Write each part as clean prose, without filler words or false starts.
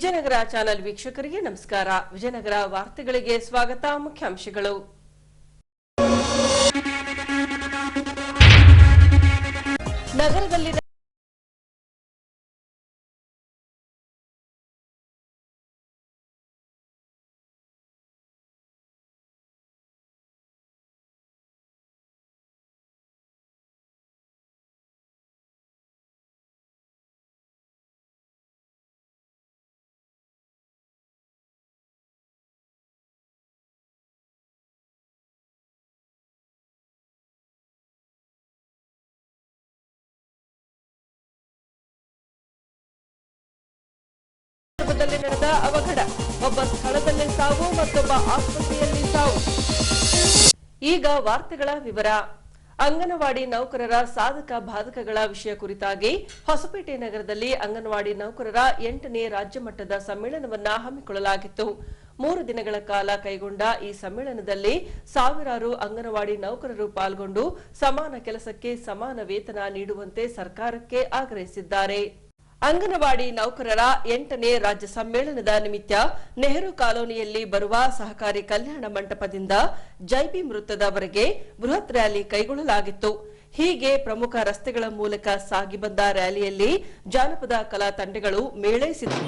Vijayanagara channel ವೀಕ್ಷಕರಿಗೆ ನಮಸ್ಕಾರ. ವಿಜಯನಗರ ವಾರ್ತೆಗಳಿಗೆ ಸ್ವಾಗತ. ಮುಖ್ಯಾಂಶಗಳು. ನಗರದಲ್ಲಿ ನಡೆದ ಅವಘಡ, ಒಬ್ಬ ಸ್ಥಳದಲ್ಲೇ ಸಾವು, ಮತ್ತೊಬ್ಬ ಆಸ್ಪತ್ರೆಯಲ್ಲಿ ಸಾವು. ಈಗ ವಾರ್ತೆಗಳ ವಿವರ. ಅಂಗನವಾಡಿ ನೌಕರರ ಸಾಧಕ ಬಾಧಕಗಳ ವಿಷಯ ಕುರಿತಾಗಿ ಹೊಸಪೇಟೆ ನಗರದಲ್ಲಿ ಅಂಗನವಾಡಿ ನೌಕರರ 8ನೇ ರಾಜ್ಯ ಮಟ್ಟದ ಸಮ್ಮೇಳನವನ್ನು ಹಮ್ಮಿಕೊಳ್ಳಲಾಗಿತ್ತು. 3 ದಿನಗಳ ಕಾಲ ಕೈಗೊಂಡ ಈ ಸಮ್ಮೇಳನದಲ್ಲಿ ಸಾವಿರಾರು ಅಂಗನವಾಡಿ ನೌಕರರು ಪಾಲ್ಗೊಂಡು ಸಮಾನ ಕೆಲಸಕ್ಕೆ ಸಮಾನ ವೇತನ ನೀಡುವಂತೆ ಸರ್ಕಾರಕ್ಕೆ ಆಗ್ರಹಿಸಿದ್ದಾರೆ. ಅಂಗನವಾಡಿ ನೌಕರರ 8ನೇ ರಾಜ್ಯ ಸಮ್ಮೇಳನದ ನಿಮಿತ್ತ ನೆಹರು ಕಾಲೋನಿಯಲ್ಲಿ ಬರುವ ಸಹಕಾರಿ ಕಲ್ಯಾಣ ಮಂಟಪದಿಂದ ಜೈಬಿ ವೃತ್ತದವರೆಗೆ ಬೃಹತ್ ರ್ಯಾಲಿ ಕೈಗೊಳ್ಳಲಾಗಿತ್ತು. ಹೀಗೆ ಪ್ರಮುಖ ರಸ್ತೆಗಳ ಮೂಲಕ ಸಾಗಿ ಬಂದ ರ್ಯಾಲಿಯಲ್ಲಿ ಜಾನಪದ ಕಲಾ ತಂಡಗಳು ಮೇಳೈಸಿದವು.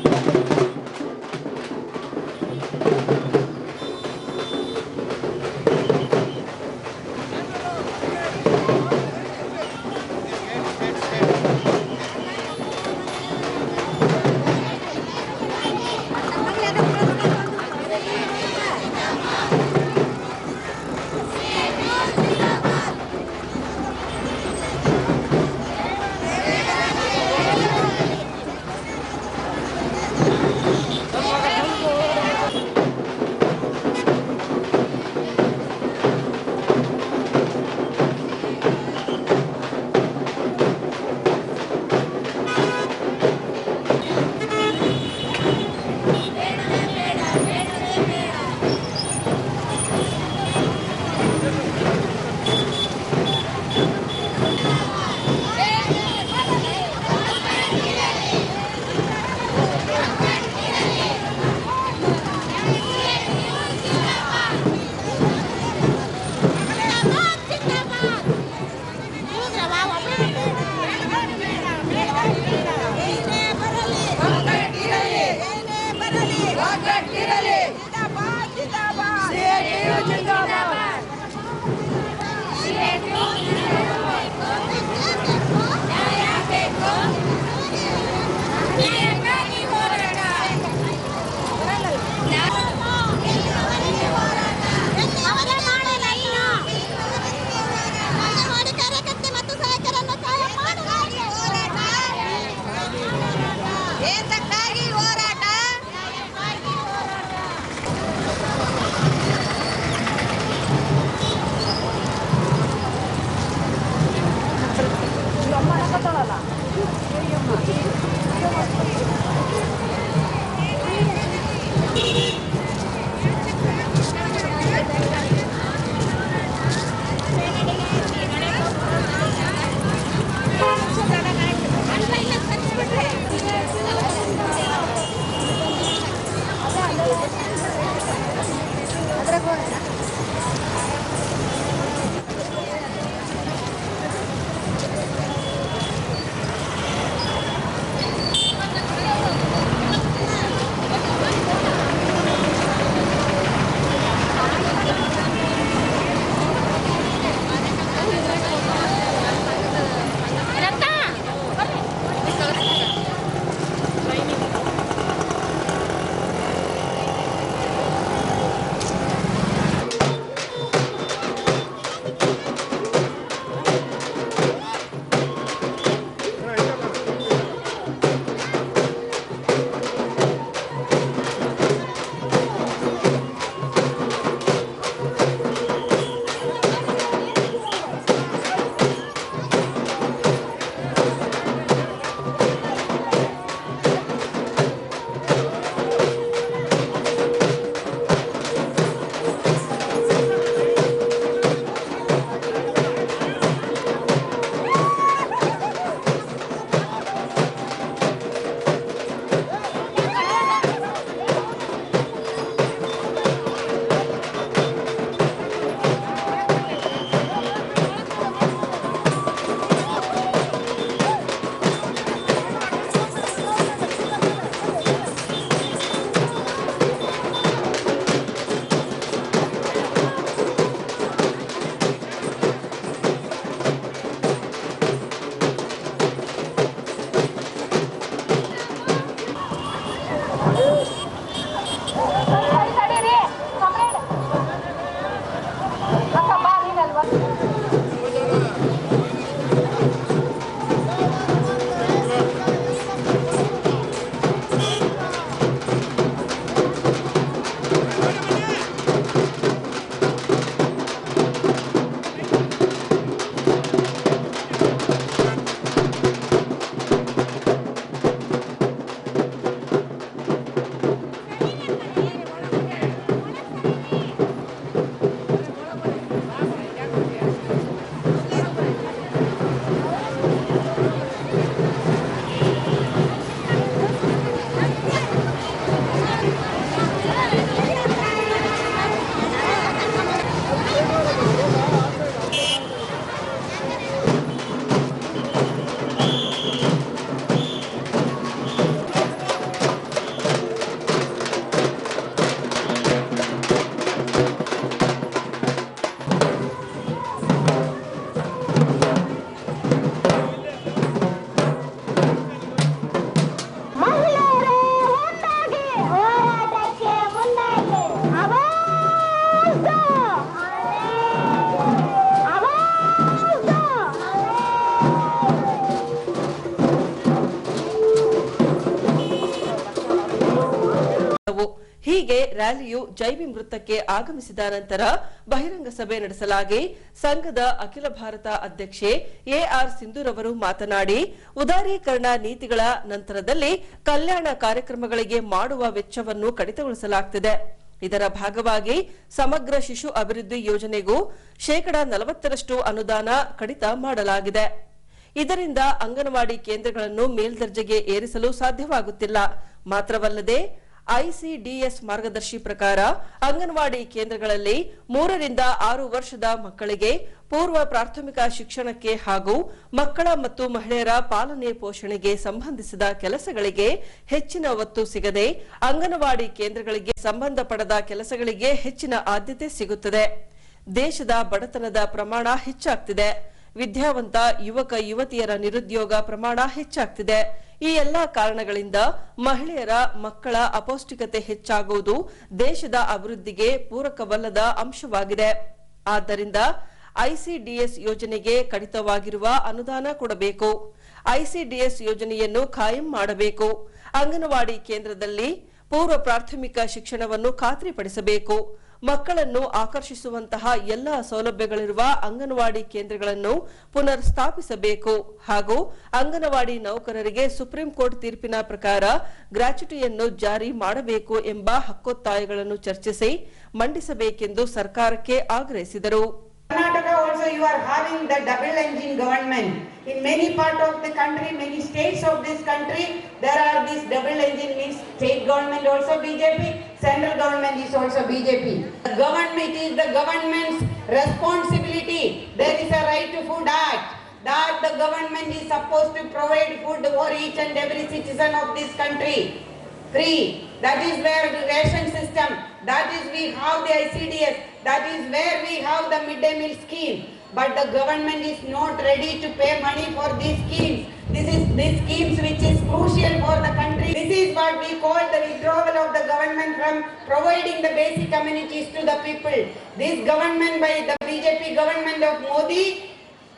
ಹೀಗೆ ರ್ಯಾಲಿಯು ಜೈವಿ ವೃತ್ತಕ್ಕೆ ಆಗಮಿಸಿದ ನಂತರ ಬಹಿರಂಗ ಸಭೆ ನಡೆಸಲಾಗಿ ಸಂಘದ ಅಖಿಲ ಭಾರತ ಅಧ್ಯಕ್ಷೆ ಎಆರ್ ಸಿಂಧೂರವರು ಮಾತನಾಡಿ, ಉದಾರೀಕರಣ ನೀತಿಗಳ ನಂತರದಲ್ಲಿ ಕಲ್ಯಾಣ ಕಾರ್ಯಕ್ರಮಗಳಿಗೆ ಮಾಡುವ ವೆಚ್ಚವನ್ನು ಕಡಿತಗೊಳಿಸಲಾಗುತ್ತಿದೆ. ಇದರ ಭಾಗವಾಗಿ ಸಮಗ್ರ ಶಿಶು ಅಭಿವೃದ್ಧಿ ಯೋಜನೆಗೂ 40% ಅನುದಾನ ಕಡಿತ ಮಾಡಲಾಗಿದೆ. ಇದರಿಂದ ಅಂಗನವಾಡಿ ಕೇಂದ್ರಗಳನ್ನು ಮೇಲ್ದರ್ಜೆಗೆ ಏರಿಸಲು ಸಾಧ್ಯವಾಗುತ್ತಿಲ್ಲ. ಮಾತ್ರವಲ್ಲದೆ ಐಸಿಡಿಎಸ್ ಮಾರ್ಗದರ್ಶಿ ಪ್ರಕಾರ ಅಂಗನವಾಡಿ ಕೇಂದ್ರಗಳಲ್ಲಿ 3 ರಿಂದ 6 ವರ್ಷದ ಮಕ್ಕಳಿಗೆ ಪೂರ್ವ ಪ್ರಾಥಮಿಕ ಶಿಕ್ಷಣಕ್ಕೆ ಹಾಗೂ ಮಕ್ಕಳ ಮತ್ತು ಮಹಿಳೆಯರ ಪಾಲನೆ ಪೋಷಣೆಗೆ ಸಂಬಂಧಿಸಿದ ಕೆಲಸಗಳಿಗೆ ಹೆಚ್ಚಿನ ಒತ್ತು ಸಿಗದೆ ಅಂಗನವಾಡಿ ಕೇಂದ್ರಗಳಿಗೆ ಸಂಬಂಧಪಡದ ಕೆಲಸಗಳಿಗೆ ಹೆಚ್ಚಿನ ಆದ್ಯತೆ ಸಿಗುತ್ತದೆ. ದೇಶದ ಬಡತನದ ಪ್ರಮಾಣ ಹೆಚ್ಚಾಗ್ತಿದೆ. ವಿದ್ಯಾವಂತ ಯುವಕ ಯುವತಿಯರ ನಿರುದ್ಯೋಗ ಪ್ರಮಾಣ ಹೆಚ್ಚಾಗ್ತಿದೆ. ಈ ಎಲ್ಲಾ ಕಾರಣಗಳಿಂದ ಮಹಿಳೆಯರ ಮಕ್ಕಳ ಅಪೌಷ್ಟಿಕತೆ ಹೆಚ್ಚಾಗುವುದು ದೇಶದ ಅಭಿವೃದ್ಧಿಗೆ ಪೂರಕವಲ್ಲದ ಅಂಶವಾಗಿದೆ. ಆದ್ದರಿಂದ ಐಸಿಡಿಎಸ್ ಯೋಜನೆಗೆ ಕಡಿತವಾಗಿರುವ ಅನುದಾನ ಕೊಡಬೇಕು. ಐಸಿಡಿಎಸ್ ಯೋಜನೆಯನ್ನು ಖಾಯಂ ಮಾಡಬೇಕು. ಅಂಗನವಾಡಿ ಕೇಂದ್ರದಲ್ಲಿ ಪೂರ್ವ ಪ್ರಾಥಮಿಕ ಶಿಕ್ಷಣವನ್ನು ಖಾತ್ರಿಪಡಿಸಬೇಕು. ಮಕ್ಕಳನ್ನು ಆಕರ್ಷಿಸುವಂತಹ ಎಲ್ಲಾ ಸೌಲಭ್ಯಗಳಿರುವ ಅಂಗನವಾಡಿ ಕೇಂದ್ರಗಳನ್ನು ಪುನರ್ ಸ್ಥಾಪಿಸಬೇಕು ಹಾಗೂ ಅಂಗನವಾಡಿ ನೌಕರರಿಗೆ ಸುಪ್ರೀಂ ಕೋರ್ಟ್ ತೀರ್ಪಿನ ಪ್ರಕಾರ ಗ್ರಾಚ್ಯುಟಿಯನ್ನು ಜಾರಿ ಮಾಡಬೇಕು ಎಂಬ ಹಕ್ಕೊತ್ತಾಯಗಳನ್ನು ಚರ್ಚಿಸಿ ಮಂಡಿಸಬೇಕೆಂದು ಸರ್ಕಾರಕ್ಕೆ ಆಗ್ರಹಿಸಿದರು. Karnataka also you are having the double engine government. In many parts of the country, many states of this country, there are this double engine means state government also BJP, central government is also BJP. The government is the government's responsibility. There is a Right to Food Act that the government is supposed to provide food for each and every citizen of this country. Free. That is where the ration system, that is we have the ICDS, that is where we have the midday meal scheme. But the government is not ready to pay money for these schemes. These schemes which is crucial for the country. This is what we call the withdrawal of the government from providing the basic amenities to the people. This government by the BJP government of Modi,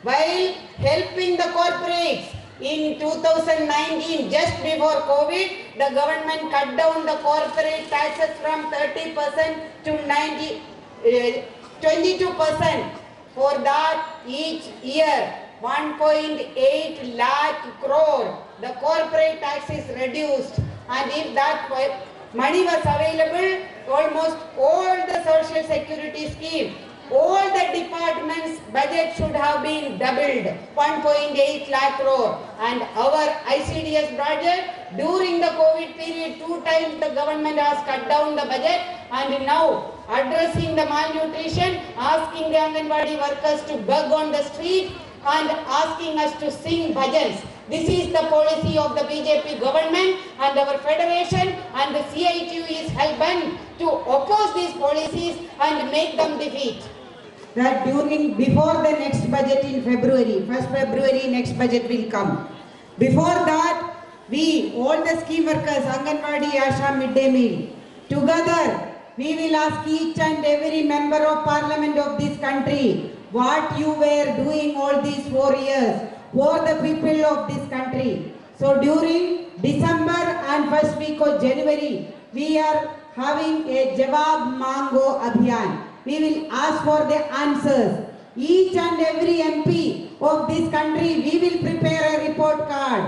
while helping the corporates, in 2019, just before COVID, the government cut down the corporate taxes from 30% to 22%. For that, each year, 1.8 lakh crore, the corporate tax is reduced. And if that money was available, almost all the social security scheme, all the departments' budget should have been doubled, 1.8 lakh crore. And our ICDS budget, during the COVID period, 2 times the government has cut down the budget, and now addressing the malnutrition, asking the Anganwadi workers to beg on the street and asking us to sing bhajans. This is the policy of the BJP government, and our federation and the CITU is hell-bent to oppose these policies and make them defeat. That before the next budget in February, 1st February next budget will come. Before that, we, all the scheme workers, Anganwadi, Asha, midday meal, together we will ask each and every member of parliament of this country what you were doing all these 4 years for the people of this country. So during December and first week of January, we are having a Jawab Mango Abhiyan. We will ask for the answers. Each and every MP of this country, we will prepare a report card.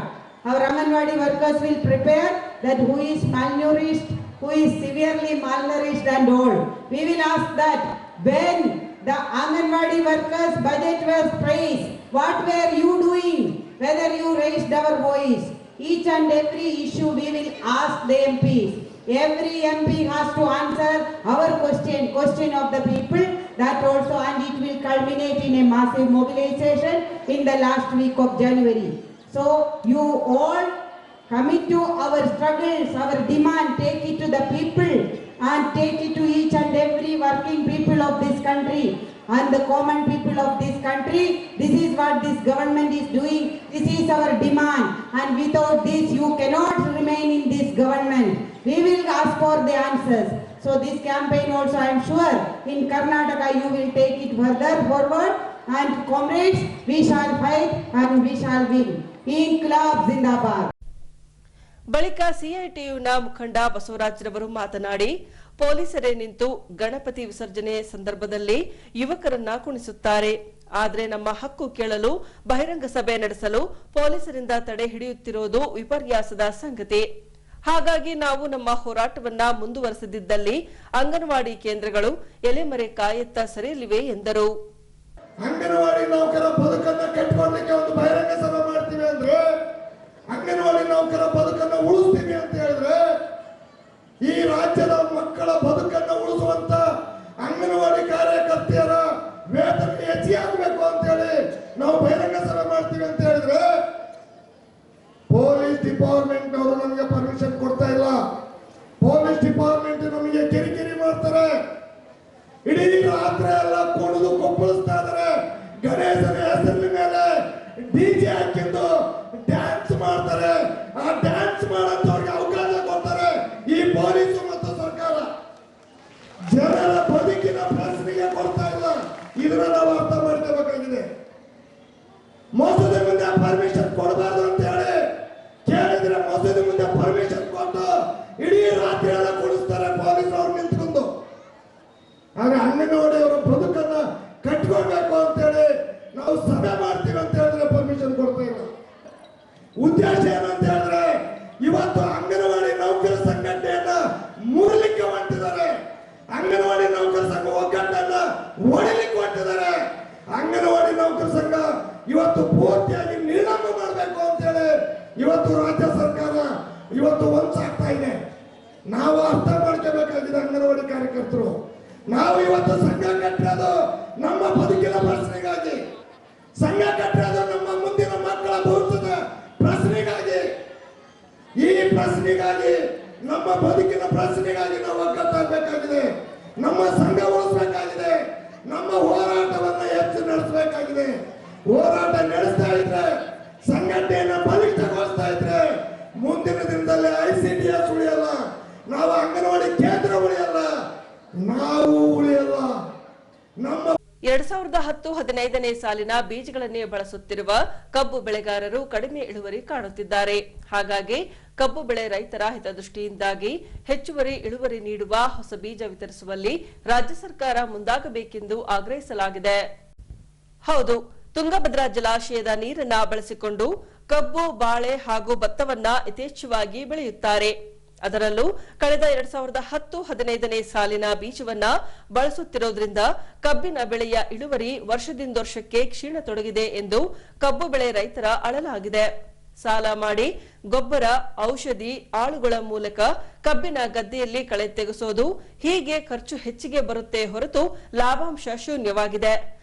Our Anganwadi workers will prepare that who is malnourished, who is severely malnourished and all. We will ask that when the Anganwadi workers budget was praised, what were you doing? Whether you raised our voice. Each and every issue we will ask the MPs. Every MP has to answer our question of the people, that also, and it will culminate in a massive mobilization in the last week of January. So you all commit to our struggles, our demand, take it to the people and take it to each and every working people of this country and the common people of this country. This is what this government is doing. This is our demand, and without this you cannot remain in this government. We will ask for the answers. So this campaign also, I am sure, in Karnataka you will take it further forward, and comrades, we shall fight and we shall win. Inqilab Zindabad. ಬಳಿಕ ಸಿಐಟಿಯುನ ಮುಖಂಡ ಬಸವರಾಜ್ರವರು ಮಾತನಾಡಿ, ಪೊಲೀಸರೇ ನಿಂತು ಗಣಪತಿ ವಿಸರ್ಜನೆ ಸಂದರ್ಭದಲ್ಲಿ ಯುವಕರನ್ನ ಕುಣಿಸುತ್ತಾರೆ. ಆದರೆ ನಮ್ಮ ಹಕ್ಕು ಕೇಳಲು ಬಹಿರಂಗ ಸಭೆ ನಡೆಸಲು ಪೊಲೀಸರಿಂದ ತಡೆ ಹಿಡಿಯುತ್ತಿರುವುದು ವಿಪರ್ಯಾಸದ ಸಂಗತಿ. ಹಾಗಾಗಿ ನಾವು ನಮ್ಮ ಹೋರಾಟವನ್ನ ಮುಂದುವರೆಸದಿದ್ದಲ್ಲಿ ಅಂಗನವಾಡಿ ಕೇಂದ್ರಗಳು ಎಲೆಮರೆ ಕಾಯತ್ತ ಸರಿಯಲಿವೆ ಎಂದರು. ಅಂಗನವಾಡಿ ನೌಕರ ಬದುಕನ್ನ ಕಟ್ಟಿಕೊಳ್ಳಲಿಕ್ಕೆ ಒಂದು ಬಹಿರಂಗ ಸಭೆ ಮಾಡ್ತೀವಿ ಅಂದ್ರೆ, ಅಂಗನವಾಡಿ ನೌಕರ ಬದುಕನ್ನ ಉಳಿಸ್ತೀವಿ ಅಂತ ಹೇಳಿದ್ರೆ, ಈ ರಾಜ್ಯದ ಮಕ್ಕಳ ಬದುಕನ್ನ ಉಳಿಸುವಂತ ಅಂಗನವಾಡಿ ಕಾರ್ಯಕರ್ತೆಯರ ವೇತನ ಹೆಚ್ಚಿಗೆ ಆಗಬೇಕು ಅಂತ ಹೇಳಿ ನಾವು ಬಹಿರಂಗ ಸಭೆ ಮಾಡ್ತೀವಿ ಅಂತ ಹೇಳಿದ್ರೆ, ಪೊಲೀಸ್ ಡಿಪಾರ್ಟ್ಮೆಂಟ್ ನವರು ನಮಗೆ ಪರ್ಮಿಷನ್ ಕೊಡ್ತಾ ಇಲ್ಲ. ಪೊಲೀಸ್ ಡಿಪಾರ್ಟ್ಮೆಂಟ್ ನಮಗೆ ಕಿರಿಕಿರಿ ಮಾಡ್ತಾರೆ. ಇಡೀ ರಾತ್ರಿ ಎಲ್ಲ ಕುಣಿದು ಕೊಪ್ಪಳಿಸ್ತಾ ಇದಾರೆ. ಗಣೇಶನ ಹೆಸರಿನ ಮೇಲೆ ಡಿಜೆ ಹಾಕಿದ್ದು ಡ್ಯಾನ್ಸ್ ಮಾಡ್ತಾರೆ. ಆ ಡ್ಯಾನ್ಸ್ ಮಾಡೋಂಥವ್ರಿಗೆ ಅವಕಾಶ ಕೊಡ್ತಾರೆ ಈ ಪೊಲೀಸು ಮತ್ತು ಸರ್ಕಾರ. ಜನರ ಬದುಕಿನ ಪ್ರಶ್ನೆಗೆ ಕೊಡ್ತಾ ಇಲ್ಲ. ಇದನ್ನ ನಾವು ಅರ್ಥ ಮಾಡ್ಕೋಬೇಕಾಗಿದೆ. ಮಸೂದೆ ಮುಂದೆ ಪರ್ಮಿಷನ್ ಕೊಡಬಾರ್ದು ಅಂತ ಹೇಳಿ ಕೇಳಿದ್ರೆ ಮಸೂದೆ ಮುಂದೆ ಪರ್ಮಿಷನ್ ಕೊಟ್ಟು ಇಡೀ ರಾತ್ರಿ ಎಲ್ಲ ಕುಣಿಸ್ತಾರೆ ಪೊಲೀಸ್ ಅವ್ರು ನಿಂತ್ಕೊಂಡು. ಆದ್ರೆ ಅಂಗನವಾಡಿ ಅವರ ಬದುಕನ್ನ ಕಟ್ಕೊಳ್ಬೇಕು ಅಂತ ಹೇಳಿ ನಾವು ಸಭೆ ಮಾಡ್ತೀವಿ ಅಂತ ಹೇಳಿದ್ರೆ ಪರ್ಮಿಷನ್ ಕೊಡ್ತಾ ಇಲ್ಲ. ಉದ್ದೇಶ ಏನಂತ ಹೇಳಿದ್ರೆ, ಇವತ್ತು ಅಂಗನವಾಡಿ ನೌಕರ ಸಂಘಟನೆಯನ್ನ ಮುರಿಲಿಕ್ಕೆ ಹೊಂಟಿದ್ದಾರೆ. ಅಂಗನವಾಡಿ ನೌಕರ ಸಂಘ ಒಗ್ಗಟ್ಟನ್ನ ಒಡೆಯಲಿಕ್ಕೆ ಹೊಂಟಿದ್ದಾರೆ. ಅಂಗನವಾಡಿ ನೌಕರ ಸಂಘ ಇವತ್ತು ಪೂರ್ತಿಯಾಗಿ ನಿರ್ನಾಮ ಮಾಡಬೇಕು ಅಂತ ಹೇಳಿ ಇವತ್ತು ರಾಜ್ಯ ಸರ್ಕಾರ ಇವತ್ತು ಒಂದಾಗ್ತಾ ಇದೆ. ನಾವು ಅರ್ಥ ಮಾಡ್ಕೋಬೇಕಾಗಿದೆ. ಅಂಗನವಾಡಿ ಕಾರ್ಯಕರ್ತರು ನಾವು ಇವತ್ತು ಸಂಘ ಕಟ್ಟಿರೋದು ನಮ್ಮ ಬದುಕಿನ ಪ್ರಶ್ನೆಗಾಗಿ, ಸಂಘ ಕಟ್ಟಿರೋದು ನಮ್ಮ ಮುಂದಿನ ಮಕ್ಕಳ ಭವಿಷ್ಯದ ಪ್ರಶ್ನೆಗಾಗಿ. ಈ ಪ್ರಶ್ನೆಗಾಗಿ, ನಮ್ಮ ಬದುಕಿನ ಪ್ರಶ್ನೆಗಾಗಿ ನಾವು ಒಗ್ಗಟ್ಟಾಗಬೇಕಾಗಿದೆ. ನಮ್ಮ ಸಂಘ ಉಳಿಸಬೇಕಾಗಿದೆ. ನಮ್ಮ ಹೋರಾಟವನ್ನ ಹೆಚ್ಚು ನಡೆಸಬೇಕಾಗಿದೆ. ಹೋರಾಟ ನಡೆಸ್ತಾ ಇದ್ರೆ, ಸಂಘಟನೆಯನ್ನ ಬಲಿಷ್ಠಗೊಳಿಸ್ತಾ ಇದ್ರೆ, ಮುಂದಿನ ದಿನದಲ್ಲಿ ICDS ಉಳಿಯಲ್ಲ, ನಾವು ಅಂಗನವಾಡಿ ಕೇಂದ್ರ ಉಳಿಯಲ್ಲ, ನಾವು ಉಳಿಯಲ್ಲ. ನಮ್ಮ 2010-15ನೇ ಸಾಲಿನ ಬೀಜಗಳನ್ನೇ ಬಳಸುತ್ತಿರುವ ಕಬ್ಬು ಬೆಳೆಗಾರರು ಕಡಿಮೆ ಇಳುವರಿ ಕಾಣುತ್ತಿದ್ದಾರೆ. ಹಾಗಾಗಿ ಕಬ್ಬು ಬೆಳೆ ರೈತರ ಹಿತದೃಷ್ಟಿಯಿಂದಾಗಿ ಹೆಚ್ಚುವರಿ ಇಳುವರಿ ನೀಡುವ ಹೊಸ ಬೀಜ ವಿತರಿಸುವಲ್ಲಿ ರಾಜ್ಯ ಸರ್ಕಾರ ಮುಂದಾಗಬೇಕೆಂದು ಆಗ್ರಹಿಸಲಾಗಿದೆ. ಹೌದು, ತುಂಗಭದ್ರಾ ಜಲಾಶಯದ ನೀರನ್ನ ಬಳಸಿಕೊಂಡು ಕಬ್ಬು, ಬಾಳೆ ಹಾಗೂ ಭತ್ತವನ್ನ ಯಥೇಚ್ಛವಾಗಿ ಬೆಳೆಯುತ್ತಾರೆ. ಅದರಲ್ಲೂ ಕಳೆದ 2010-15ನೇ ಸಾಲಿನ ಬೀಜವನ್ನ ಬಳಸುತ್ತಿರುವುದರಿಂದ ಕಬ್ಬಿನ ಬೆಳೆಯ ಇಳುವರಿ ವರ್ಷದಿಂದ ವರ್ಷಕ್ಕೆ ಕ್ಷೀಣತೊಡಗಿದೆ ಎಂದು ಕಬ್ಬು ಬೆಳೆ ರೈತರ ಅಳಲಾಗಿದೆ. ಸಾಲ ಮಾಡಿ ಗೊಬ್ಬರ, ಔಷಧಿ, ಆಳುಗಳ ಮೂಲಕ ಕಬ್ಬಿನ ಗದ್ದೆಯಲ್ಲಿ ಕಳೆ ತೆಗೆಸೋದು, ಹೀಗೆ ಖರ್ಚು ಹೆಚ್ಚಿಗೆ ಬರುತ್ತೆ ಹೊರತು ಲಾಭಾಂಶ ಶೂನ್ಯವಾಗಿದೆ.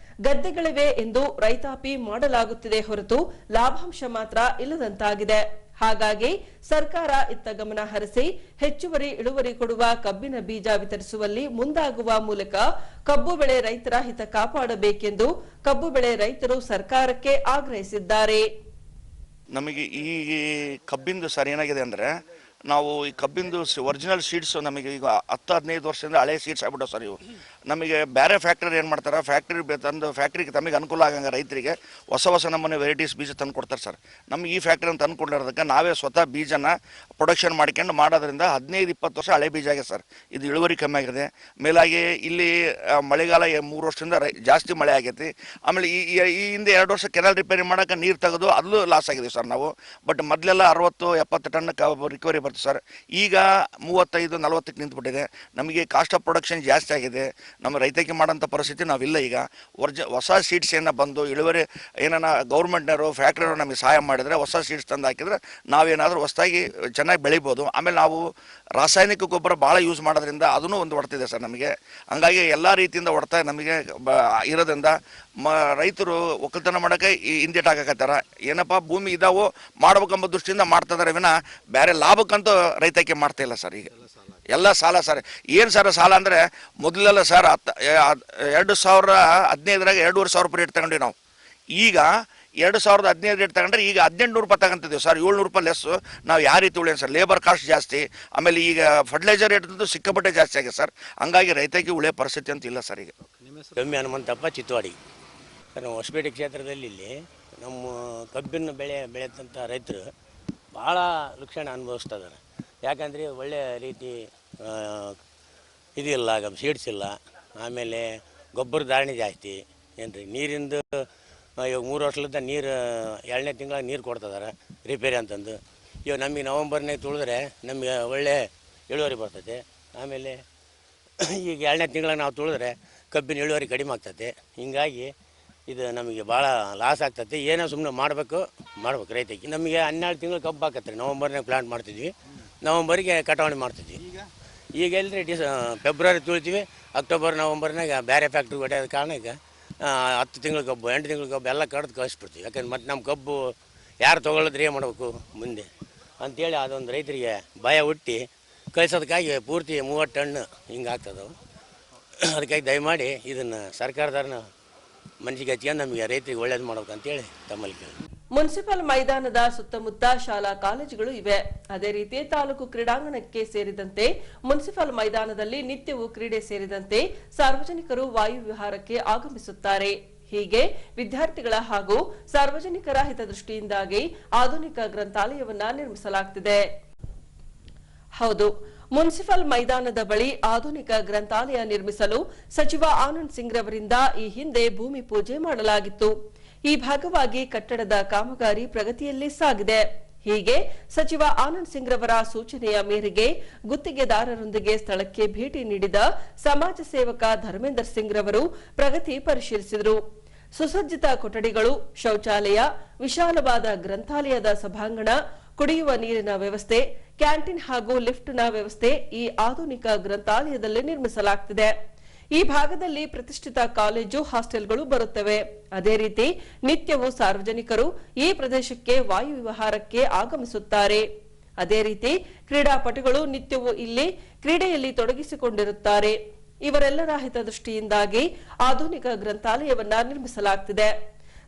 ಗದ್ದೆಗಳಿವೆ ಎಂದು ರೈತಾಪಿ ಮಾಡಲಾಗುತ್ತಿದೆ ಹೊರತು ಲಾಭಾಂಶ ಮಾತ್ರ ಇಲ್ಲದಂತಾಗಿದೆ. ಹಾಗಾಗಿ ಸರ್ಕಾರ ಇತ್ತ ಗಮನ ಹರಿಸಿ ಹೆಚ್ಚುವರಿ ಇಳುವರಿ ಕೊಡುವ ಕಬ್ಬಿನ ಬೀಜ ವಿತರಿಸುವಲ್ಲಿ ಮುಂದಾಗುವ ಮೂಲಕ ಕಬ್ಬು ಬೆಳೆ ರೈತರ ಹಿತ ಕಾಪಾಡಬೇಕೆಂದು ಕಬ್ಬು ಬೆಳೆ ರೈತರು ಸರ್ಕಾರಕ್ಕೆ ಆಗ್ರಹಿಸಿದ್ದಾರೆ. ನಮಗೆ ಈ ಕಬ್ಬಿಂದು ಸರ್ ಏನಾಗಿದೆ ಅಂದರೆ, ನಾವು ಈ ಕಬ್ಬಿಂದು ಒರಿಜಿನಲ್ ಸೀಡ್ಸು ನಮಗೆ ಈಗ 10-15 ವರ್ಷದಿಂದ ಹಳೆ ಸೀಡ್ಸ್ ಆಗ್ಬಿಟ್ಟು ಸರ್. ಇವು ನಮಗೆ ಬೇರೆ ಫ್ಯಾಕ್ಟ್ರಿ ಏನು ಮಾಡ್ತಾರೆ, ತಂದು ಫ್ಯಾಕ್ಟ್ರಿಗೆ ತಮಗೆ ಅನುಕೂಲ ಆಗಂಗೆ ರೈತರಿಗೆ ಹೊಸ ನಮ್ಮನೆ ವೆರೈಟೀಸ್ ಬೀಜ ತಂದು ಕೊಡ್ತಾರೆ ಸರ್. ನಮಗೆ ಈ ಫ್ಯಾಕ್ಟ್ರಿನ ತಂದು ಕೊಡೋದಕ್ಕೆ ನಾವೇ ಸ್ವತಃ ಬೀಜನ ಪ್ರೊಡಕ್ಷನ್ ಮಾಡ್ಕೊಂಡು ಮಾಡೋದ್ರಿಂದ 15-20 ವರ್ಷ ಹಳೆ ಬೀಜ ಆಗಿದೆ ಸರ್. ಇದು ಇಳುವರಿ ಕಮ್ಮಿ ಆಗಿದೆ. ಮೇಲಾಗಿ ಇಲ್ಲಿ ಮಳೆಗಾಲ 3 ವರ್ಷದಿಂದ ಜಾಸ್ತಿ ಮಳೆ ಆಗೈತಿ. ಆಮೇಲೆ ಈ ಹಿಂದೆ 2 ವರ್ಷ ಕೆನಾಲ್ ರಿಪೇರಿ ಮಾಡೋಕೆ ನೀರು ತೆಗೆದು ಅಲ್ಲೂ ಲಾಸ್ ಆಗಿದೆ ಸರ್ ನಾವು. ಬಟ್ ಮೊದಲೆಲ್ಲ 60-70 ಟನ್ ರಿಕವರಿ ಬರ್ತದೆ ಸರ್. ಈಗ 35-40ಕ್ಕೆ ನಿಂತುಬಿಟ್ಟಿದೆ. ನಮಗೆ ಕಾಸ್ಟ್ ಆಫ್ ಪ್ರೊಡಕ್ಷನ್ ಜಾಸ್ತಿ ಆಗಿದೆ. ನಮ್ಮ ರೈತಕ್ಕೆ ಮಾಡೋಂಥ ಪರಿಸ್ಥಿತಿ ನಾವಿಲ್ಲ. ಈಗ ಹೊಸ ಸೀಡ್ಸ್ ಏನ ಬಂದು ಇಳುವರಿ ಏನಾನ ಗೌರ್ಮೆಂಟ್ನವರು ಫ್ಯಾಕ್ಟ್ರಿಯವರು ನಮಗೆ ಸಹಾಯ ಮಾಡಿದರೆ, ಹೊಸ ಸೀಡ್ಸ್ ತಂದು ಹಾಕಿದರೆ ನಾವೇನಾದರೂ ಹೊಸದಾಗಿ ಚೆನ್ನಾಗಿ ಬೆಳಿಬೋದು. ಆಮೇಲೆ ನಾವು ರಾಸಾಯನಿಕ ಗೊಬ್ಬರ ಭಾಳ ಯೂಸ್ ಮಾಡೋದ್ರಿಂದ ಅದೂ ಒಂದು ಹೊಡ್ತಿದೆ ಸರ್ ನಮಗೆ. ಹಂಗಾಗಿ ಎಲ್ಲ ರೀತಿಯಿಂದ ಹೊಡ್ತಾ ನಮಗೆ ಇರೋದ್ರಿಂದ ರೈತರು ಒಕ್ಕಲ್ತನ ಮಾಡೋಕ್ಕೆ ಹಿಂದೇಟಾಗಕತ್ತಾರ. ಏನಪ್ಪ ಭೂಮಿ ಇದಾವೋ ಮಾಡ್ಬೇಕಂಬ ದೃಷ್ಟಿಯಿಂದ ಮಾಡ್ತಿದ್ದಾರೆ ವಿನ ಬೇರೆ ಲಾಭಕ್ಕಂತೂ ರೈತಕ್ಕೆ ಮಾಡ್ತಾ ಇಲ್ಲ ಸರ್. ಈಗ ಎಲ್ಲ ಸಾಲ ಸರ್. ಏನು ಸರ್ ಸಾಲ ಅಂದರೆ, ಮೊದಲೆಲ್ಲ ಸರ್ 2015 2,500 ರೂಪಾಯಿ ರೇಟ್ ತಗೊಂಡ್ವಿ ನಾವು. ಈಗ 2015 ರೇಟ್ ತಗೊಂಡ್ರೆ ಈಗ 1,800 ರೂಪಾಯಿ ತಗೊಂತಿದ್ದೀವಿ ಸರ್. 700 ರೂಪಾಯಿ ಲೆಸ್ಸು. ನಾವು ಯಾವ ರೀತಿ ಉಳಿಯೋಣ ಸರ್? ಲೇಬರ್ ಕಾಸ್ಟ್ ಜಾಸ್ತಿ, ಆಮೇಲೆ ಈಗ ಫರ್ಟಿಲೈಸರ್ ರೇಟ್ ಅಂತೂ ಸಿಕ್ಕಾಪಟ್ಟೆ ಜಾಸ್ತಿ ಆಗಿದೆ ಸರ್. ಹಂಗಾಗಿ ರೈತಕ್ಕೆ ಉಳಿಯೋ ಪರಿಸ್ಥಿತಿ ಅಂತ ಇಲ್ಲ ಸರ್. ಈಗ ಕಮ್ಮಿ ಹನುಮಂತಪ್ಪ, ಚಿತ್ತವಾಡಿ. ನಾವು ಹೊಸಪೇಟೆ ಕ್ಷೇತ್ರದಲ್ಲಿ ಇಲ್ಲಿ ನಮ್ಮ ಕಬ್ಬಿನ ಬೆಳೆದಂಥ ರೈತರು ಭಾಳ ಲಕ್ಷಣ ಅನುಭವಿಸ್ತಾ ಇದ್ದಾರೆ. ಯಾಕಂದರೆ ಒಳ್ಳೆಯ ರೀತಿ ಇದಿಲ್ಲ, ಸೀಡ್ಸ್ ಇಲ್ಲ, ಆಮೇಲೆ ಗೊಬ್ಬರ ಧಾರಣೆ ಜಾಸ್ತಿ ಏನು ರೀ. ನೀರಿಂದು ಇವಾಗ 3 ವರ್ಷದಿಂದ ನೀರು 2ನೇ ತಿಂಗಳ ನೀರು ಕೊಡ್ತಿದ್ದಾರೆ ರಿಪೇರಿ ಅಂತಂದು. ಇವಾಗ ನಮಗೆ ನವಂಬರ್ನಾಗ ತುಳಿದ್ರೆ ನಮಗೆ ಒಳ್ಳೆ ಇಳುವರಿ ಬರ್ತೈತೆ. ಆಮೇಲೆ ಈಗ 2ನೇ ತಿಂಗಳಾಗ ನಾವು ತುಳಿದ್ರೆ ಕಬ್ಬಿನ ಇಳುವರಿ ಕಡಿಮೆ ಆಗ್ತೈತೆ. ಹಿಂಗಾಗಿ ಇದು ನಮಗೆ ಭಾಳ ಲಾಸ್ ಆಗ್ತೈತೆ. ಏನೋ ಸುಮ್ಮನೆ ಮಾಡ್ಬೇಕು ರೈತಕ್ಕೆ. ನಮಗೆ 12 ತಿಂಗಳು ಕಬ್ಬು ಹಾಕತ್ತೆ ರೀ. ನವಂಬರ್ನಾಗ ಪ್ಲಾಂಟ್ ಮಾಡ್ತಿದ್ವಿ, ನವಂಬರಿಗೆ ಕಟಾವಣೆ ಮಾಡ್ತಿದ್ವಿ. ಈಗ ಎಲ್ರಿ ಫೆಬ್ರವರಿ ತುಳಿತೀವಿ, ಅಕ್ಟೋಬರ್ ನವಂಬರ್ನಾಗ ಬೇರೆ ಫ್ಯಾಕ್ಟ್ರಿ ಹೊಡೆಯೋದ ಕಾರಣ ಈಗ 10 ತಿಂಗಳ ಕಬ್ಬು 8 ತಿಂಗಳ ಕಬ್ಬು ಎಲ್ಲ ಕಡ್ದು ಕಳಿಸ್ಬಿಡ್ತೀವಿ. ಯಾಕಂದ್ರೆ ಮತ್ತು ನಮ್ಮ ಕಬ್ಬು ಯಾರು ತೊಗೊಳ್ಳೋದ್ರೆ ಏನು ಮಾಡಬೇಕು ಮುಂದೆ ಅಂಥೇಳಿ ಅದೊಂದು ರೈತರಿಗೆ ಭಯ ಹುಟ್ಟಿ ಕಳಿಸೋದಕ್ಕಾಗಿ ಪೂರ್ತಿ 30 ಟನ್ ಹಿಂಗೆ ಆಗ್ತದವು. ಅದಕ್ಕಾಗಿ ದಯಮಾಡಿ ಇದನ್ನು ಸರ್ಕಾರದವ್ರನ್ನ ಮನಸ್ಸಿಗೆ ಹಚ್ಕೊಂಡು ನಮಗೆ ರೈತರಿಗೆ ಒಳ್ಳೇದು ಮಾಡ್ಬೇಕಂತೇಳಿ ತಮ್ಮಲ್ಲಿ ಕೇಳಿ. ಮುನ್ಸಿಪಲ್ ಮೈದಾನದ ಸುತ್ತಮುತ್ತ ಶಾಲಾ ಕಾಲೇಜುಗಳು ಇವೆ. ಅದೇ ರೀತಿ ತಾಲೂಕು ಕ್ರೀಡಾಂಗಣಕ್ಕೆ ಸೇರಿದಂತೆ ಮುನ್ಸಿಪಲ್ ಮೈದಾನದಲ್ಲಿ ನಿತ್ಯವೂ ಕ್ರೀಡೆ ಸೇರಿದಂತೆ ಸಾರ್ವಜನಿಕರು ವಾಯು ವಿಹಾರಕ್ಕೆ ಆಗಮಿಸುತ್ತಾರೆ. ಹೀಗೆ ವಿದ್ಯಾರ್ಥಿಗಳ ಹಾಗೂ ಸಾರ್ವಜನಿಕರ ಹಿತದೃಷ್ಟಿಯಿಂದಾಗಿ ಆಧುನಿಕ ಗ್ರಂಥಾಲಯವನ್ನ ನಿರ್ಮಿಸಲಾಗುತ್ತಿದೆ. ಹೌದು, ಮುನ್ಸಿಪಲ್ ಮೈದಾನದ ಬಳಿ ಆಧುನಿಕ ಗ್ರಂಥಾಲಯ ನಿರ್ಮಿಸಲು ಸಚಿವ ಆನಂದ್ ಸಿಂಗ್ ರವರಿಂದ ಈ ಹಿಂದೆ ಭೂಮಿ ಪೂಜೆ ಮಾಡಲಾಗಿತ್ತು. ಈ ಭಾಗವಾಗಿ ಕಟ್ಟಡದ ಕಾಮಗಾರಿ ಪ್ರಗತಿಯಲ್ಲಿ ಸಾಗಿದೆ. ಹೀಗೆ ಸಚಿವ ಆನಂದ್ ಸಿಂಗ್ ರವರ ಸೂಚನೆಯ ಮೇರೆಗೆ ಗುತ್ತಿಗೆದಾರರೊಂದಿಗೆ ಸ್ಥಳಕ್ಕೆ ಭೇಟಿ ನೀಡಿದ ಸಮಾಜ ಸೇವಕ ಧರ್ಮೇಂದರ್ ಸಿಂಗ್ ರವರು ಪ್ರಗತಿ ಪರಿಶೀಲಿಸಿದರು. ಸುಸಜ್ಜಿತ ಕೊಠಡಿಗಳು, ಶೌಚಾಲಯ, ವಿಶಾಲವಾದ ಗ್ರಂಥಾಲಯದ ಸಭಾಂಗಣ, ಕುಡಿಯುವ ನೀರಿನ ವ್ಯವಸ್ಥೆ, ಕ್ಯಾಂಟೀನ್ ಹಾಗೂ ಲಿಫ್ಟ್ನ ವ್ಯವಸ್ಥೆ ಈ ಆಧುನಿಕ ಗ್ರಂಥಾಲಯದಲ್ಲಿ ನಿರ್ಮಿಸಲಾಗುತ್ತಿದೆ. ಈ ಭಾಗದಲ್ಲಿ ಪ್ರತಿಷ್ಠಿತ ಕಾಲೇಜು, ಹಾಸ್ಟೆಲ್ಗಳು ಬರುತ್ತವೆ. ಅದೇ ರೀತಿ ನಿತ್ಯವೂ ಸಾರ್ವಜನಿಕರು ಈ ಪ್ರದೇಶಕ್ಕೆ ವಾಯು ವಿಹಾರಕ್ಕೆ ಆಗಮಿಸುತ್ತಾರೆ. ಅದೇ ರೀತಿ ಕ್ರೀಡಾಪಟುಗಳು ನಿತ್ಯವೂ ಇಲ್ಲಿ ಕ್ರೀಡೆಯಲ್ಲಿ ತೊಡಗಿಸಿಕೊಂಡಿರುತ್ತಾರೆ. ಇವರೆಲ್ಲರ ಹಿತದೃಷ್ಟಿಯಿಂದಾಗಿ ಆಧುನಿಕ ಗ್ರಂಥಾಲಯವನ್ನ ನಿರ್ಮಿಸಲಾಗುತ್ತಿದೆ.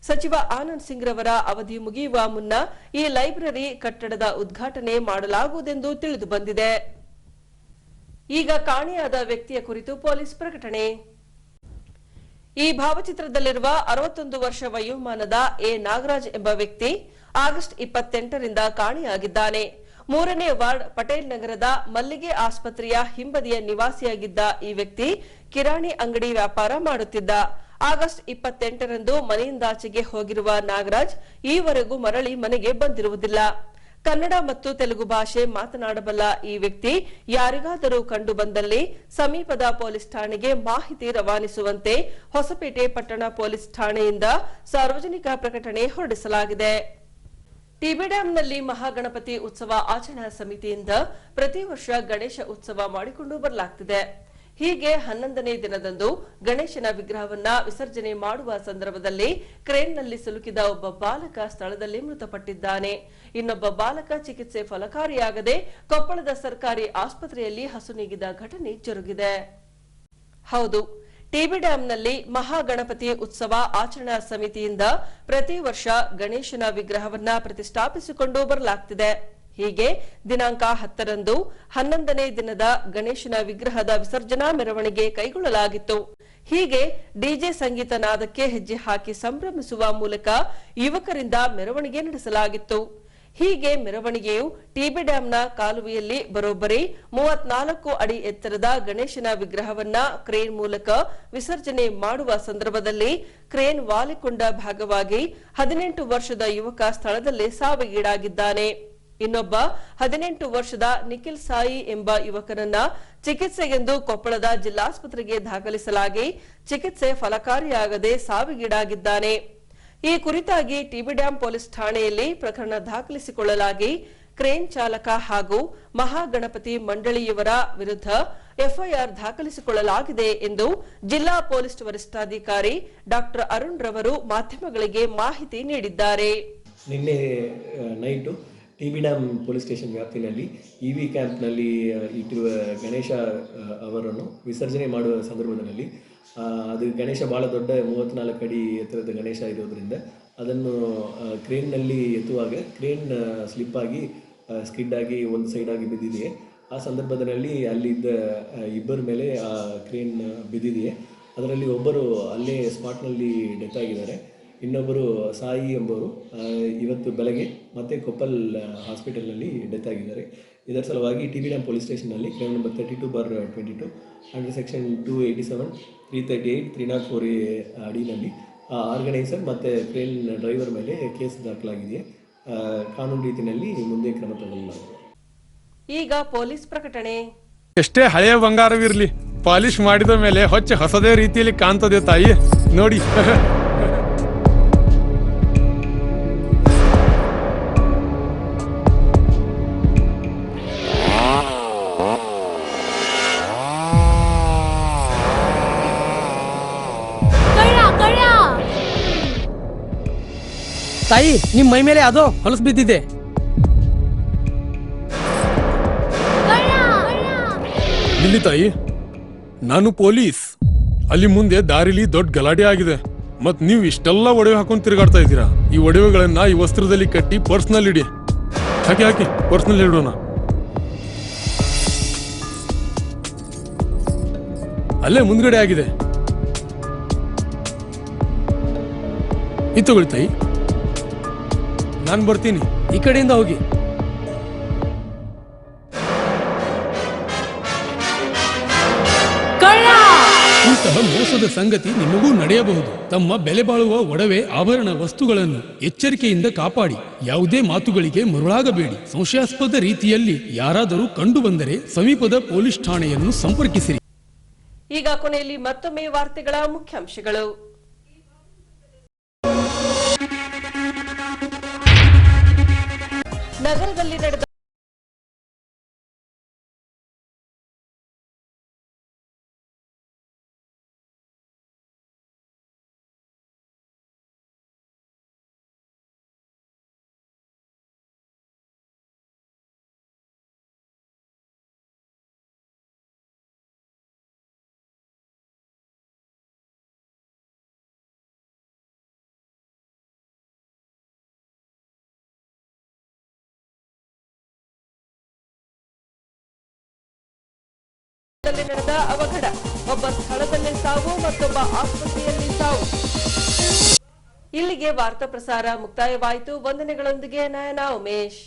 ಸಚಿವ ಆನಂದ್ ಸಿಂಗ್ ರವರ ಅವಧಿ ಮುಗಿಯುವ ಮುನ್ನ ಈ ಲೈಬ್ರರಿ ಕಟ್ಟಡದ ಉದ್ಘಾಟನೆ ಮಾಡಲಾಗುವುದೆಂದು ತಿಳಿದು ಬಂದಿದೆ. ಈಗ ಕಾಣೆಯಾದ ವ್ಯಕ್ತಿಯ ಕುರಿತು ಪೊಲೀಸ್ ಪ್ರಕಟಣೆ. ಈ ಭಾವಚಿತ್ರದಲ್ಲಿರುವ 61 ವರ್ಷ ವಯೋಮಾನದ ಎ ನಾಗರಾಜ್ ಎಂಬ ವ್ಯಕ್ತಿ ಆಗಸ್ಟ್ 28ರಿಂದ ಕಾಣೆಯಾಗಿದ್ದಾನೆ. 3ನೇ ವಾರ್ಡ್ ಪಟೇಲ್ ನಗರದ ಮಲ್ಲಿಗೆ ಆಸ್ಪತ್ರೆಯ ಹಿಂಬದಿಯ ನಿವಾಸಿಯಾಗಿದ್ದ ಈ ವ್ಯಕ್ತಿ ಕಿರಾಣಿ ಅಂಗಡಿ ವ್ಯಾಪಾರ ಮಾಡುತ್ತಿದ್ದ. ಆಗಸ್ಟ್ 28ರಂದು ಮನೆಯಿಂದಾಚೆಗೆ ಹೋಗಿರುವ ನಾಗರಾಜ್ ಈವರೆಗೂ ಮರಳಿ ಮನೆಗೆ ಬಂದಿರುವುದಿಲ್ಲ. ಕನ್ನಡ ಮತ್ತು ತೆಲುಗು ಭಾಷೆ ಮಾತನಾಡಬಲ್ಲ ಈ ವ್ಯಕ್ತಿ ಯಾರಿಗಾದರೂ ಕಂಡು ಬಂದಲ್ಲಿ ಸಮೀಪದ ಪೊಲೀಸ್ ಠಾಣೆಗೆ ಮಾಹಿತಿ ರವಾನಿಸುವಂತೆ ಹೊಸಪೇಟೆ ಪಟ್ಟಣ ಪೊಲೀಸ್ ಠಾಣೆಯಿಂದ ಸಾರ್ವಜನಿಕ ಪ್ರಕಟಣೆ ಹೊರಡಿಸಲಾಗಿದೆ. ಟಿಬಿ ಡ್ಯಾಂನಲ್ಲಿ ಮಹಾಗಣಪತಿ ಉತ್ಸವ ಆಚರಣಾ ಸಮಿತಿಯಿಂದ ಪ್ರತಿ ವರ್ಷ ಗಣೇಶ ಉತ್ಸವ ಮಾಡಿಕೊಂಡು ಬರಲಾಗುತ್ತಿದೆ. ಹೀಗೆ 11ನೇ ದಿನದಂದು ಗಣೇಶನ ವಿಗ್ರಹವನ್ನ ವಿಸರ್ಜನೆ ಮಾಡುವ ಸಂದರ್ಭದಲ್ಲಿ ಕ್ರೇನ್ನಲ್ಲಿ ಸಿಲುಕಿದ ಒಬ್ಬ ಬಾಲಕ ಸ್ಥಳದಲ್ಲಿ ಮೃತಪಟ್ಟಿದ್ದಾನೆ. ಇನ್ನೊಬ್ಬ ಬಾಲಕ ಚಿಕಿತ್ಸೆ ಫಲಕಾರಿಯಾಗದೆ ಕೊಪ್ಪಳದ ಸರ್ಕಾರಿ ಆಸ್ಪತ್ರೆಯಲ್ಲಿ ಹಸುನೀಗಿದ ಘಟನೆ ಜರುಗಿದೆ. ಹೌದು, ಟಿಬಿ ಡ್ಯಾಂನಲ್ಲಿ ಮಹಾಗಣಪತಿ ಉತ್ಸವ ಆಚರಣಾ ಸಮಿತಿಯಿಂದ ಪ್ರತಿ ವರ್ಷ ಗಣೇಶನ ವಿಗ್ರಹವನ್ನ ಪ್ರತಿಷ್ಠಾಪಿಸಿಕೊಂಡು ಬರಲಾಗುತ್ತಿದೆ. ಹೀಗೆ ದಿನಾಂಕ 10ರಂದು 11ನೇ ದಿನದ ಗಣೇಶನ ವಿಗ್ರಹದ ವಿಸರ್ಜನಾ ಮೆರವಣಿಗೆ ಕೈಗೊಳ್ಳಲಾಗಿತ್ತು. ಹೀಗೆ ಡಿಜೆ ಸಂಗೀತ ನಾದಕ್ಕೆ ಹೆಜ್ಜೆ ಹಾಕಿ ಸಂಭ್ರಮಿಸುವ ಮೂಲಕ ಯುವಕರಿಂದ ಮೆರವಣಿಗೆ ನಡೆಸಲಾಗಿತ್ತು. ಹೀಗೆ ಮೆರವಣಿಗೆಯು ಟಿಬಿ ಡ್ಯಾಂನ ಕಾಲುವೆಯಲ್ಲಿ ಬರೋಬ್ಬರಿ 34 ಅಡಿ ಎತ್ತರದ ಗಣೇಶನ ವಿಗ್ರಹವನ್ನ ಕ್ರೇನ್ ಮೂಲಕ ವಿಸರ್ಜನೆ ಮಾಡುವ ಸಂದರ್ಭದಲ್ಲಿ ಕ್ರೇನ್ ವಾಲಿಕೊಂಡ ಭಾಗವಾಗಿ 18 ವರ್ಷದ ಯುವಕ ಸ್ಥಳದಲ್ಲೇ ಸಾವಿಗೀಡಾಗಿದ್ದಾನೆ. ಇನ್ನೊಬ್ಬ 18 ವರ್ಷದ ನಿಖಿಲ್ ಸಾಯಿ ಎಂಬ ಯುವಕನನ್ನ ಚಿಕಿತ್ಸೆಗೆಂದು ಕೊಪ್ಪಳದ ಜಿಲ್ಲಾಸ್ಪತ್ರೆಗೆ ದಾಖಲಿಸಲಾಗಿ ಚಿಕಿತ್ಸೆ ಫಲಕಾರಿಯಾಗದೆ ಸಾವಿಗೀಡಾಗಿದ್ದಾನೆ. ಈ ಕುರಿತಾಗಿ ಟಿಬಿ ಡ್ಯಾಂ ಪೊಲೀಸ್ ಠಾಣೆಯಲ್ಲಿ ಪ್ರಕರಣ ದಾಖಲಿಸಿಕೊಳ್ಳಲಾಗಿ ಕ್ರೇನ್ ಚಾಲಕ ಹಾಗೂ ಮಹಾಗಣಪತಿ ಮಂಡಳಿಯವರ ವಿರುದ್ಧ ಎಫ್ಐಆರ್ ದಾಖಲಿಸಿಕೊಳ್ಳಲಾಗಿದೆ ಎಂದು ಜಿಲ್ಲಾ ಪೊಲೀಸ್ ವರಿಷ್ಠಾಧಿಕಾರಿ ಡಾಕ್ಟರ್ ಅರುಣ್ ರವರು ಮಾಧ್ಯಮಗಳಿಗೆ ಮಾಹಿತಿ ನೀಡಿದ್ದಾರೆ. ನಿನ್ನೆ night TB dam police station ವ್ಯಾಪ್ತಿನಲ್ಲಿ ಇವಿ ಕ್ಯಾಂಪ್ನಲ್ಲಿ ಇಟ್ಟಿರುವ ಗಣೇಶ ಅವರನ್ನು ವಿಸರ್ಜನೆ ಮಾಡುವ ಸಂದರ್ಭದಲ್ಲಿ ಅದು ಗಣೇಶ ಭಾಳ ದೊಡ್ಡ 34 ಅಡಿ ಎತ್ತರದ ಗಣೇಶ ಇರೋದ್ರಿಂದ ಅದನ್ನು ಕ್ರೇನ್ನಲ್ಲಿ ಎತ್ತುವಾಗ ಕ್ರೇನ್ ಸ್ಲಿಪ್ಪಾಗಿ ಸ್ಕಿಡ್ ಆಗಿ ಒಂದು ಸೈಡಾಗಿ ಬಿದ್ದಿದೆ. ಆ ಸಂದರ್ಭದಲ್ಲಿ ಅಲ್ಲಿದ್ದ ಇಬ್ಬರ ಮೇಲೆ ಆ ಕ್ರೇನ್ ಬಿದ್ದಿದೆ. ಅದರಲ್ಲಿ ಒಬ್ಬರು ಅಲ್ಲೇ ಸ್ಪಾಟ್ನಲ್ಲಿ ಡೆತ್ ಆಗಿದ್ದಾರೆ. ಇನ್ನೊಬ್ಬರು ಸಾಯಿ ಎಂಬವರು ಇವತ್ತು ಬೆಳಗ್ಗೆ ಮತ್ತೆ ಕೊಪ್ಪಲ್ ಹಾಸ್ಪಿಟಲ್ನಲ್ಲಿ ಡೆತ್ ಆಗಿದ್ದಾರೆ. ಇದರ ಸಲುವಾಗಿ TB ಡ್ಯಾಮ್ ಪೊಲೀಸ್ ಸ್ಟೇಷನ್ನಲ್ಲಿ ಕ್ರೈಮ್ ನಂಬರ್ 32/22 ಅಂಡರ್ ಸೆಕ್ಷನ್ 287, 338, 304 ಅಡಿನಲ್ಲಿ ಆರ್ಗನೈಸರ್ ಮತ್ತು ಟ್ರೈನ್ ಡ್ರೈವರ್ ಮೇಲೆ ಕೇಸ್ ದಾಖಲಾಗಿದೆ. ಕಾನೂನು ರೀತಿಯಲ್ಲಿ ಮುಂದೆ ಕ್ರಮ ತಗೊಳ್ಳಲಾಗಿದೆ. ಈಗ ಪೊಲೀಸ್ ಪ್ರಕಟಣೆ. ಎಷ್ಟೇ ಹಳೆಯ ಬಂಗಾರವಿರಲಿ, ಪಾಲಿಶ್ ಮಾಡಿದ ಮೇಲೆ ಹೊಸದೇ ರೀತಿಯಲ್ಲಿ ಕಾಣ್ತದೆ ತಾಯಿ, ನೋಡಿ. ತಾಯಿ, ನಿಮ್ ಮೈ ಮೇಲೆ ಅದೋ ಹೊಲಸು ಬಿದ್ದಿದೆ. ಇಲ್ಲಿ ತಾಯಿ, ನಾನು ಪೊಲೀಸ್. ಅಲ್ಲಿ ಮುಂದೆ ದಾರಿಲಿ ದೊಡ್ಡ ಗಲಾಟೆ ಆಗಿದೆ, ಮತ್ ನೀವು ಇಷ್ಟೆಲ್ಲ ಒಡವೆ ಹಾಕೊಂಡು ತಿರುಗಾಡ್ತಾ ಇದ್ದೀರಾ. ಈ ಒಡವೆಗಳನ್ನ ಈ ವಸ್ತ್ರದಲ್ಲಿ ಕಟ್ಟಿ ಪರ್ಸ್ನಲ್ಲಿ ಇಡಿ. ಹಾಕಿ ಪರ್ಸ್ನಲ್ಲಿ ಇಡೋಣ. ಅಲ್ಲೇ ಮುಂದ್ಗಡೆ ಆಗಿದೆ. ಇದು ತಗೊಳ್ಳಿ ತಾಯಿ, ನಾನು ಬರ್ತೀನಿ. ಈ ಕಡೆಯಿಂದ ಹೋಗಿ. ಇಂತಹ ಮೋಸದ ಸಂಗತಿ ನಿಮಗೂ ನಡೆಯಬಹುದು. ತಮ್ಮ ಬೆಲೆ ಬಾಳುವ ಒಡವೆ ಆಭರಣ ವಸ್ತುಗಳನ್ನು ಎಚ್ಚರಿಕೆಯಿಂದ ಕಾಪಾಡಿ. ಯಾವುದೇ ಮಾತುಗಳಿಗೆ ಮರುಳಾಗಬೇಡಿ. ಸಂಶಯಾಸ್ಪದ ರೀತಿಯಲ್ಲಿ ಯಾರಾದರೂ ಕಂಡು ಬಂದರೆ ಸಮೀಪದ ಪೊಲೀಸ್ ಠಾಣೆಯನ್ನು ಸಂಪರ್ಕಿಸಿರಿ. ಈಗ ಕೊನೆಯಲ್ಲಿ ಮತ್ತೊಮ್ಮೆ ವಾರ್ತೆಗಳ ಮುಖ್ಯಾಂಶಗಳು. ನಗರದಲ್ಲಿ ನಡೆದ ಅವಘಡ, ಒಬ್ಬ ಸ್ಥಳದಲ್ಲೇ ಸಾವು, ಮತ್ತೊಬ್ಬ ಆಸ್ಪತ್ರೆಯಲ್ಲಿ ಸಾವು. ಇಲ್ಲಿಗೆ ವಾರ್ತಾ ಪ್ರಸಾರ ಮುಕ್ತಾಯವಾಯಿತು. ವಂದನೆಗಳೊಂದಿಗೆ ನಯನ ಉಮೇಶ್.